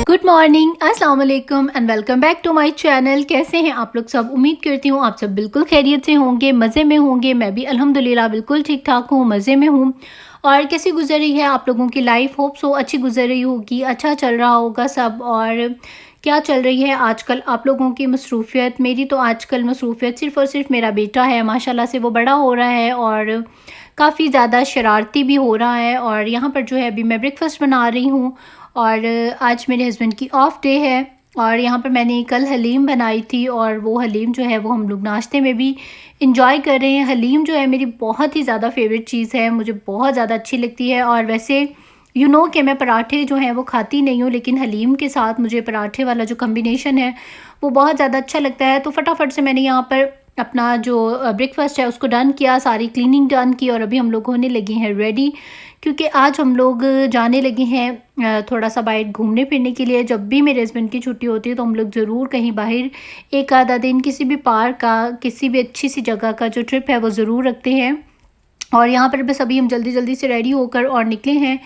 Good morning, अस्सलाम वालेकुम and welcome back to my channel. कैसे हैं आप लोग सब? उम्मीद करती हूँ आप सब बिल्कुल खैरियत से होंगे, मज़े में होंगे। मैं भी अल्हम्दुलिल्लाह बिल्कुल ठीक ठाक हूँ, मज़े में हूँ। और कैसी गुजर रही है आप लोगों की लाइफ? होप सो अच्छी गुजर रही होगी, अच्छा चल रहा होगा सब। और क्या चल रही है आजकल आप लोगों की मसरूफ़ियत? मेरी तो आजकल मसरूफ़ियत सिर्फ़ और सिर्फ मेरा बेटा है। माशाल्लाह से वो बड़ा हो रहा है और काफ़ी ज़्यादा शरारती भी हो रहा है। और यहाँ पर जो है अभी मैं ब्रेकफ़ास्ट बना रही हूँ और आज मेरे हस्बैंड की ऑफ डे है। और यहाँ पर मैंने कल हलीम बनाई थी और वो हलीम जो है वो हम लोग नाश्ते में भी इंजॉय कर रहे हैं। हलीम जो है मेरी बहुत ही ज़्यादा फेवरेट चीज़ है, मुझे बहुत ज़्यादा अच्छी लगती है। और वैसे कि मैं पराठे जो हैं वो खाती नहीं हूँ, लेकिन हलीम के साथ मुझे पराठे वाला जो कम्बिनेशन है वो बहुत ज़्यादा अच्छा लगता है। तो फटाफट से मैंने यहाँ पर अपना जो ब्रेकफास्ट है उसको डन किया, सारी क्लीनिंग डन की और अभी हम लोग होने लगे हैं रेडी, क्योंकि आज हम लोग जाने लगे हैं थोड़ा सा बाहर घूमने फिरने के लिए। जब भी मेरे हस्बैंड की छुट्टी होती है तो हम लोग ज़रूर कहीं बाहर एक आधा दिन किसी भी पार्क का, किसी भी अच्छी सी जगह का जो ट्रिप है वो ज़रूर रखते हैं। और यहाँ पर बस अभी हम जल्दी जल्दी से रेडी होकर और निकले हैं।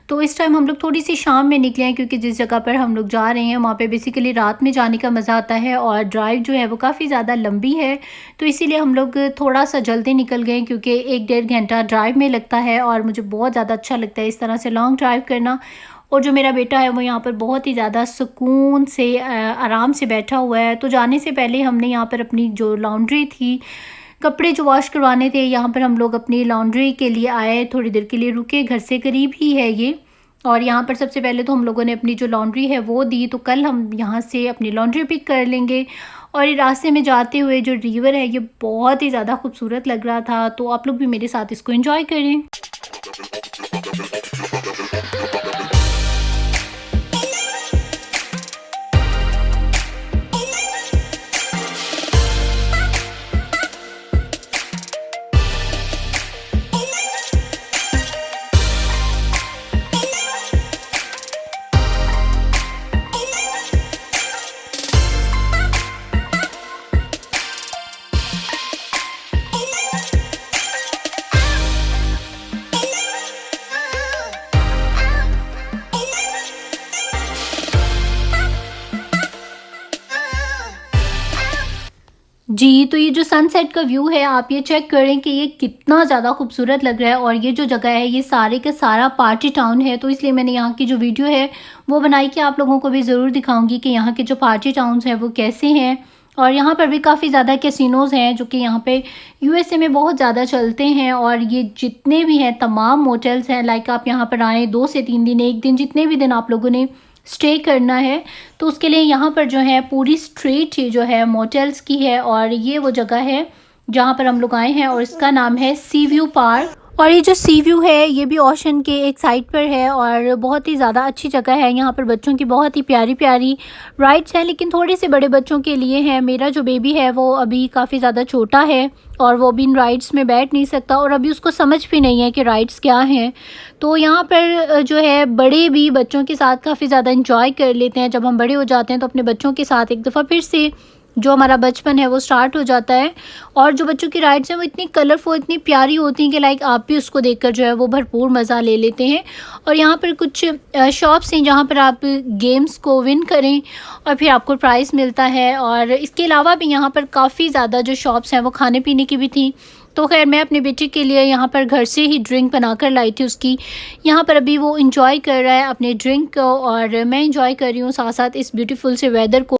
तो इस टाइम हम लोग थोड़ी सी शाम में निकले हैं, क्योंकि जिस जगह पर हम लोग जा रहे हैं वहाँ पे बेसिकली रात में जाने का मज़ा आता है और ड्राइव जो है वो काफ़ी ज़्यादा लंबी है। तो इसीलिए हम लोग थोड़ा सा जल्दी निकल गए, क्योंकि 1-1.5 घंटा ड्राइव में लगता है और मुझे बहुत ज़्यादा अच्छा लगता है इस तरह से लॉन्ग ड्राइव करना। और जो मेरा बेटा है वो यहाँ पर बहुत ही ज़्यादा सुकून से आराम से बैठा हुआ है। तो जाने से पहले हमने यहाँ पर अपनी जो लॉन्ड्री थी, कपड़े जो वॉश करवाने थे, यहाँ पर हम लोग अपनी लॉन्ड्री के लिए आए, थोड़ी देर के लिए रुके। घर से करीब ही है ये। और यहाँ पर सबसे पहले तो हम लोगों ने अपनी जो लॉन्ड्री है वो दी, तो कल हम यहाँ से अपनी लॉन्ड्री पिक कर लेंगे। और ये रास्ते में जाते हुए जो रिवर है ये बहुत ही ज़्यादा खूबसूरत लग रहा था, तो आप लोग भी मेरे साथ इसको एंजॉय करें। जी, तो ये जो सनसेट का व्यू है आप ये चेक करें कि ये कितना ज़्यादा खूबसूरत लग रहा है। और ये जो जगह है ये सारे का सारा पार्टी टाउन है, तो इसलिए मैंने यहाँ की जो वीडियो है वो बनाई कि आप लोगों को भी ज़रूर दिखाऊंगी कि यहाँ के जो पार्टी टाउन्स हैं वो कैसे हैं। और यहाँ पर भी काफ़ी ज़्यादा कैसीनोज़ हैं जो कि यहाँ पे यूएसए में बहुत ज़्यादा चलते हैं। और ये जितने भी हैं तमाम मोटेल्स हैं, लाइक आप यहाँ पर आएँ 2 से 3 दिन, एक दिन, जितने भी दिन आप लोगों ने स्टे करना है तो उसके लिए यहाँ पर जो है पूरी स्ट्रीट ही जो है मोटेल्स की है। और ये वो जगह है जहाँ पर हम लोग आए हैं और इसका नाम है सी व्यू पार्क। और ये जो सी व्यू है ये भी ओशन के एक साइड पर है और बहुत ही ज़्यादा अच्छी जगह है। यहाँ पर बच्चों की बहुत ही प्यारी प्यारी राइड्स हैं, लेकिन थोड़े से बड़े बच्चों के लिए है। मेरा जो बेबी है वो अभी काफ़ी ज़्यादा छोटा है और वो भी इन राइड्स में बैठ नहीं सकता और अभी उसको समझ भी नहीं है कि राइड्स क्या हैं। तो यहाँ पर जो है बड़े भी बच्चों के साथ काफ़ी ज़्यादा इंजॉय कर लेते हैं। जब हम बड़े हो जाते हैं तो अपने बच्चों के साथ एक दफ़ा फिर से जो हमारा बचपन है वो स्टार्ट हो जाता है। और जो बच्चों की राइड्स हैं वो इतनी कलरफुल, इतनी प्यारी होती हैं कि लाइक आप भी उसको देखकर जो है वो भरपूर मज़ा ले लेते हैं। और यहाँ पर कुछ शॉप्स हैं जहाँ पर आप गेम्स को विन करें और फिर आपको प्राइज़ मिलता है। और इसके अलावा भी यहाँ पर काफ़ी ज़्यादा जो शॉप्स हैं वो खाने पीने की भी थी। तो खैर मैं अपने बेटे के लिए यहाँ पर घर से ही ड्रिंक बना कर लाई थी उसकी। यहाँ पर अभी वो इंजॉय कर रहा है अपने ड्रिंक को और मैं इंजॉय कर रही हूँ साथ साथ इस ब्यूटीफुल से वेदर को।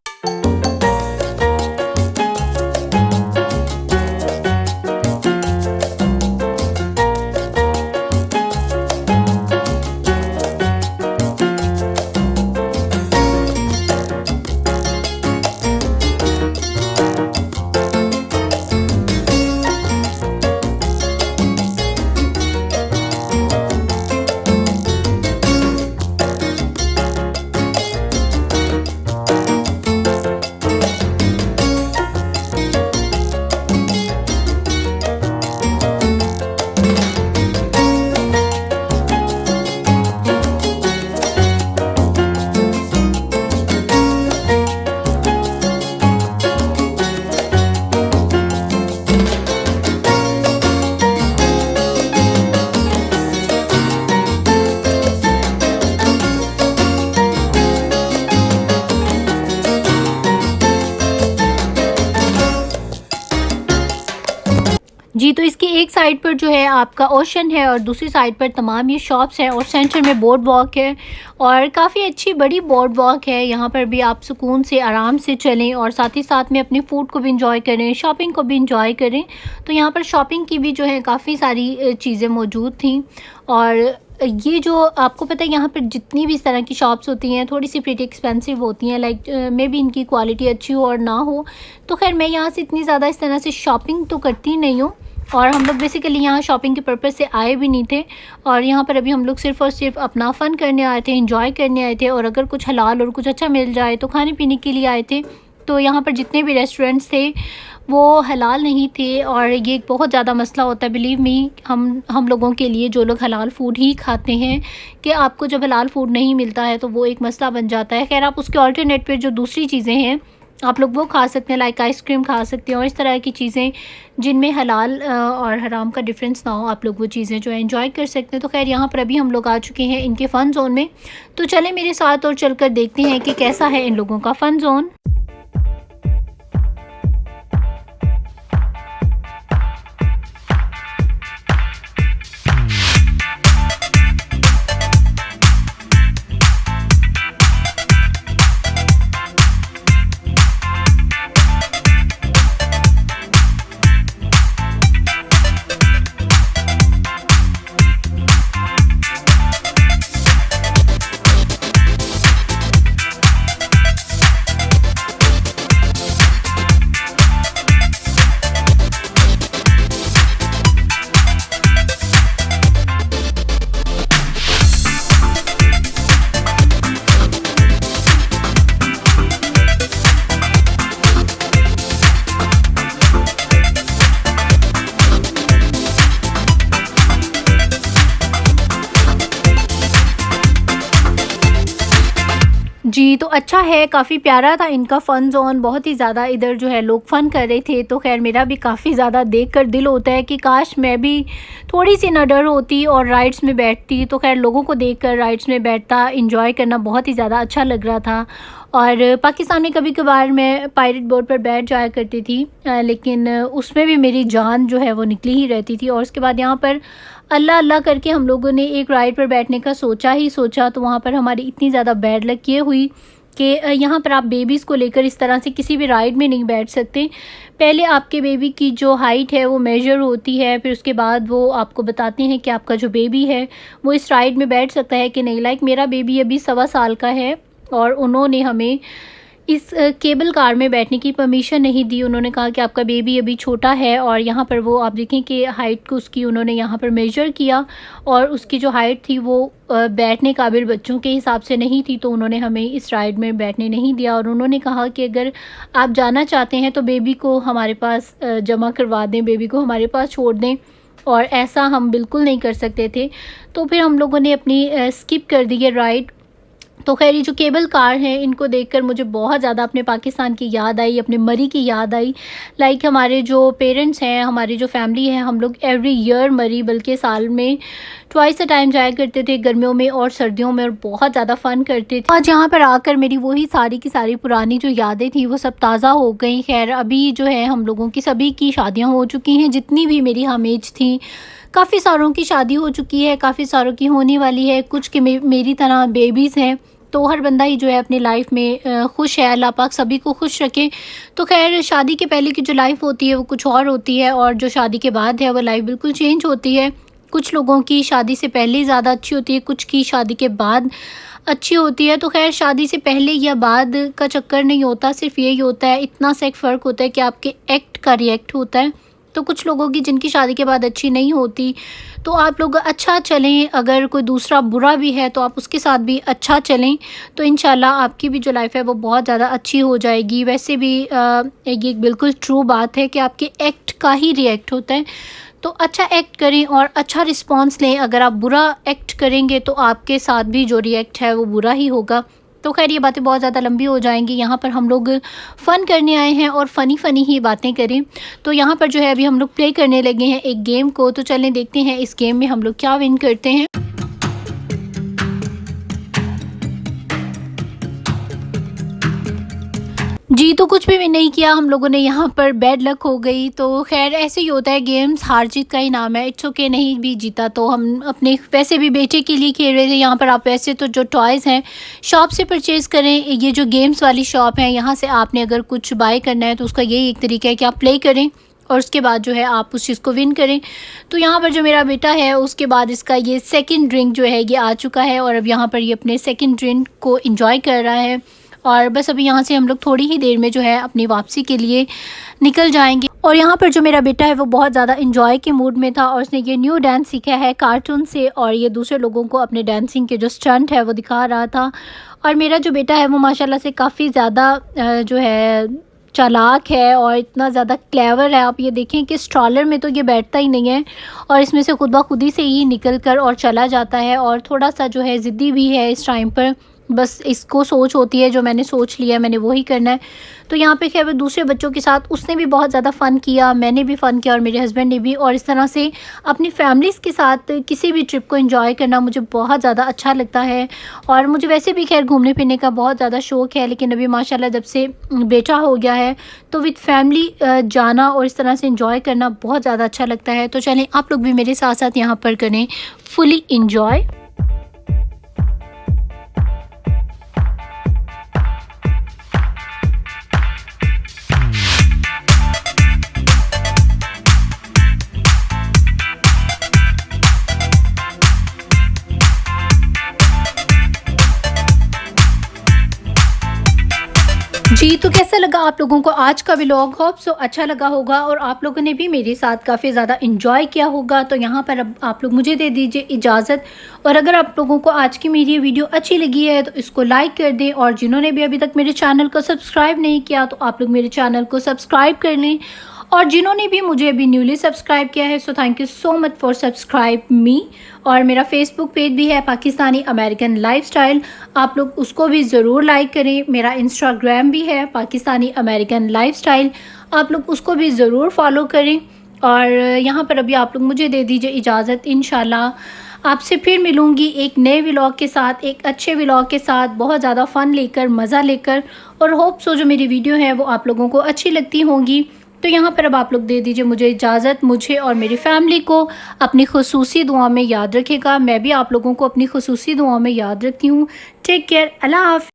जी, तो इसकी एक साइड पर जो है आपका ओशन है और दूसरी साइड पर तमाम ये शॉप्स हैं और सेंटर में बोर्ड वॉक है और काफ़ी अच्छी बड़ी बोर्ड वॉक है। यहाँ पर भी आप सुकून से आराम से चलें और साथ ही साथ में अपने फूड को भी इंजॉय करें, शॉपिंग को भी इंजॉय करें। तो यहाँ पर शॉपिंग की भी जो है काफ़ी सारी चीज़ें मौजूद थी और ये जो आपको पता है यहाँ पर जितनी भी इस तरह की शॉप्स होती हैं थोड़ी सी प्रीटी एक्सपेंसिव होती हैं, लाइक मे बी इनकी क्वालिटी अच्छी हो और ना हो। तो खैर मैं यहाँ से इतनी ज़्यादा इस तरह से शॉपिंग तो करती नहीं हूँ और हम लोग बेसिकली यहाँ शॉपिंग के पर्पज़ से आए भी नहीं थे और यहाँ पर अभी हम लोग सिर्फ़ और सिर्फ अपना फ़न करने आए थे, इंजॉय करने आए थे और अगर कुछ हलाल और कुछ अच्छा मिल जाए तो खाने पीने के लिए आए थे। तो यहाँ पर जितने भी रेस्टोरेंट्स थे वो हलाल नहीं थे और ये एक बहुत ज़्यादा मसला होता है, बिलीव मी, हम लोगों के लिए जो लोग हलाल फ़ूड ही खाते हैं कि आपको जब हलाल फ़ूड नहीं मिलता है तो वो एक मसला बन जाता है। खैर आप उसके ऑल्टरनेट पे जो दूसरी चीज़ें हैं आप लोग वो खा सकते हैं, लाइक आइसक्रीम खा सकते हैं और इस तरह की चीज़ें जिनमें हलाल और हराम का डिफरेंस ना हो, आप लोग वो चीज़ें जो है एंजॉय कर सकते हैं। तो खैर यहाँ पर अभी हम लोग आ चुके हैं इनके फ़न ज़ोन में, तो चलें मेरे साथ और चलकर देखते हैं कि कैसा है इन लोगों का फ़न ज़ोन। जी, तो अच्छा है, काफ़ी प्यारा था इनका फ़न ज़ोन, बहुत ही ज़्यादा इधर जो है लोग फ़न कर रहे थे। तो ख़ैर मेरा भी काफ़ी ज़्यादा देखकर दिल होता है कि काश मैं भी थोड़ी-सी निडर होती और राइड्स में बैठती। तो ख़ैर लोगों को देखकर राइड्स में बैठता, एंजॉय करना बहुत ही ज़्यादा अच्छा लग रहा था। और पाकिस्तान में कभी-कभार मैं पायरेट बोट पर बैठ जाया करती थी, लेकिन उसमें भी मेरी जान जो है वो निकली ही रहती थी। और उसके बाद यहाँ पर अल्लाह अल्लाह करके हम लोगों ने एक राइड पर बैठने का सोचा ही सोचा, तो वहाँ पर हमारी इतनी ज़्यादा बैड लक ये हुई कि यहाँ पर आप बेबीज़ को लेकर इस तरह से किसी भी राइड में नहीं बैठ सकते। पहले आपके बेबी की जो हाइट है वो मेजर होती है, फिर उसके बाद वो आपको बताते हैं कि आपका जो बेबी है वो इस राइड में बैठ सकता है कि नहीं। लाइक मेरा बेबी अभी 1.25 साल का है और उन्होंने हमें इस केबल कार में बैठने की परमिशन नहीं दी। उन्होंने कहा कि आपका बेबी अभी छोटा है और यहाँ पर वो आप देखें कि हाइट को उसकी उन्होंने यहाँ पर मेजर किया और उसकी जो हाइट थी वो बैठने काबिल बच्चों के हिसाब से नहीं थी, तो उन्होंने हमें इस राइड में बैठने नहीं दिया। और उन्होंने कहा कि अगर आप जाना चाहते हैं तो बेबी को हमारे पास जमा करवा दें, बेबी को हमारे पास छोड़ दें, और ऐसा हम बिल्कुल नहीं कर सकते थे। तो फिर हम लोगों ने अपनी स्किप कर दी है राइड। तो खैर ये जो केबल कार हैं इनको देखकर मुझे बहुत ज़्यादा अपने पाकिस्तान की याद आई, अपने मरी की याद आई। लाइक हमारे जो पेरेंट्स हैं, हमारी जो फैमिली है, हम लोग एवरी ईयर मरी, बल्कि साल में ट्वाइस अ टाइम जाया करते थे, गर्मियों में और सर्दियों में, और बहुत ज़्यादा फ़न करते थे। आज यहाँ पर आकर मेरी वही सारी की सारी पुरानी जो यादें थी वो सब ताज़ा हो गई। खैर अभी जो है हम लोगों की सभी की शादियाँ हो चुकी हैं, जितनी भी मेरी हम एज थी, काफ़ी सारों की शादी हो चुकी है, काफ़ी सारों की होने वाली है, कुछ के मेरी तरह बेबीज़ हैं। तो हर बंदा ही जो है अपनी लाइफ में खुश है, अल्लाह पाक सभी को खुश रखे। तो खैर शादी के पहले की जो लाइफ होती है वो कुछ और होती है और जो शादी के बाद है वो लाइफ बिल्कुल चेंज होती है। कुछ लोगों की शादी से पहले ज़्यादा अच्छी होती है, कुछ की शादी के बाद अच्छी होती है। तो खैर शादी से पहले या बाद का चक्कर नहीं होता, सिर्फ यही होता है, इतना सा एक फ़र्क होता है कि आपके एक्ट का रिएक्ट होता है। तो कुछ लोगों की जिनकी शादी के बाद अच्छी नहीं होती, तो आप लोग अच्छा चलें, अगर कोई दूसरा बुरा भी है तो आप उसके साथ भी अच्छा चलें, तो इंशाल्लाह आपकी भी जो लाइफ है वो बहुत ज़्यादा अच्छी हो जाएगी। वैसे भी ये बिल्कुल ट्रू बात है कि आपके एक्ट का ही रिएक्ट होता है, तो अच्छा एक्ट करें और अच्छा रिस्पॉन्स लें। अगर आप बुरा एक्ट करेंगे तो आपके साथ भी जो रिएक्ट है वो बुरा ही होगा। तो खैर ये बातें बहुत ज़्यादा लंबी हो जाएंगी, यहाँ पर हम लोग फ़न करने आए हैं और फ़नी ही बातें करें। तो यहाँ पर जो है अभी हम लोग प्ले करने लगे हैं एक गेम को, तो चलें देखते हैं इस गेम में हम लोग क्या विन करते हैं। जी, तो कुछ भी नहीं किया हम लोगों ने, यहाँ पर बैड लक हो गई। तो ख़ैर ऐसे ही होता है, गेम्स हार-जीत का ही नाम है। इट्स ओके, नहीं भी जीता तो हम अपने वैसे भी बेटे के लिए खेल रहे थे। यहाँ पर आप वैसे तो जो टॉयज़ हैं शॉप से परचेज़ करें। ये जो गेम्स वाली शॉप है, यहाँ से आपने अगर कुछ बाय करना है तो उसका यही एक तरीका है कि आप प्ले करें और उसके बाद जो है आप उस चीज़ को विन करें। तो यहाँ पर जो मेरा बेटा है, उसके बाद इसका ये सेकंड ड्रिंक जो है ये आ चुका है और अब यहाँ पर ये अपने सेकंड ड्रिंक को एंजॉय कर रहा है। और बस अभी यहाँ से हम लोग थोड़ी ही देर में जो है अपनी वापसी के लिए निकल जाएंगे। और यहाँ पर जो मेरा बेटा है वो बहुत ज़्यादा इंजॉय के मूड में था और उसने ये न्यू डांस सीखा है कार्टून से, और ये दूसरे लोगों को अपने डांसिंग के जो स्टंट है वो दिखा रहा था। और मेरा जो बेटा है वो माशाल्लाह से काफ़ी ज़्यादा जो है चालाक है और इतना ज़्यादा क्लेवर है। आप ये देखें कि स्ट्रॉलर में तो ये बैठता ही नहीं है और इसमें से खुद ब खुद ही से ही निकल कर और चला जाता है। और थोड़ा सा जो है ज़िद्दी भी है इस टाइम पर, बस इसको सोच होती है जो मैंने सोच लिया मैंने वही करना है। तो यहाँ पे खैर दूसरे बच्चों के साथ उसने भी बहुत ज़्यादा फ़न किया, मैंने भी फ़न किया और मेरे हस्बैंड ने भी। और इस तरह से अपनी फैमिलीज़ के साथ किसी भी ट्रिप को एंजॉय करना मुझे बहुत ज़्यादा अच्छा लगता है। और मुझे वैसे भी खैर घूमने फिरने का बहुत ज़्यादा शौक़ है, लेकिन अभी माशाल्लाह जब से बेटा हो गया है तो विद फैमिली जाना और इस तरह से एंजॉय करना बहुत ज़्यादा अच्छा लगता है। तो चलें आप लोग भी मेरे साथ साथ यहाँ पर करें फुली इंजॉय। जी, तो कैसा लगा आप लोगों को आज का व्लॉग? होप सो अच्छा लगा होगा और आप लोगों ने भी मेरे साथ काफ़ी ज़्यादा एंजॉय किया होगा। तो यहाँ पर अब आप लोग मुझे दे दीजिए इजाज़त। और अगर आप लोगों को आज की मेरी वीडियो अच्छी लगी है तो इसको लाइक कर दें, और जिन्होंने भी अभी तक मेरे चैनल को सब्सक्राइब नहीं किया तो आप लोग मेरे चैनल को सब्सक्राइब कर लें, और जिन्होंने भी मुझे अभी न्यूली सब्सक्राइब किया है so thank you so much for subscribe मी। और मेरा फेसबुक पेज भी है पाकिस्तानी अमेरिकन लाइफस्टाइल, आप लोग उसको भी ज़रूर लाइक करें। मेरा इंस्टाग्राम भी है पाकिस्तानी अमेरिकन लाइफस्टाइल, आप लोग उसको भी ज़रूर फॉलो करें। और यहाँ पर अभी आप लोग मुझे दे दीजिए इजाज़त। इंशाल्लाह आपसे फिर मिलूँगी एक नए व्लॉग के साथ, एक अच्छे व्लॉग के साथ, बहुत ज़्यादा फ़न लेकर, मज़ा लेकर। और होप सो जो मेरी वीडियो है वो आप लोगों को अच्छी लगती होंगी। तो यहाँ पर अब आप लोग दे दीजिए मुझे इजाज़त। मुझे और मेरी फैमिली को अपनी खुसूसी दुआ में याद रखिएगा। मैं भी आप लोगों को अपनी खुसूसी दुआ में याद रखती हूँ। टेक केयर, अल्लाह हाफ़िज़।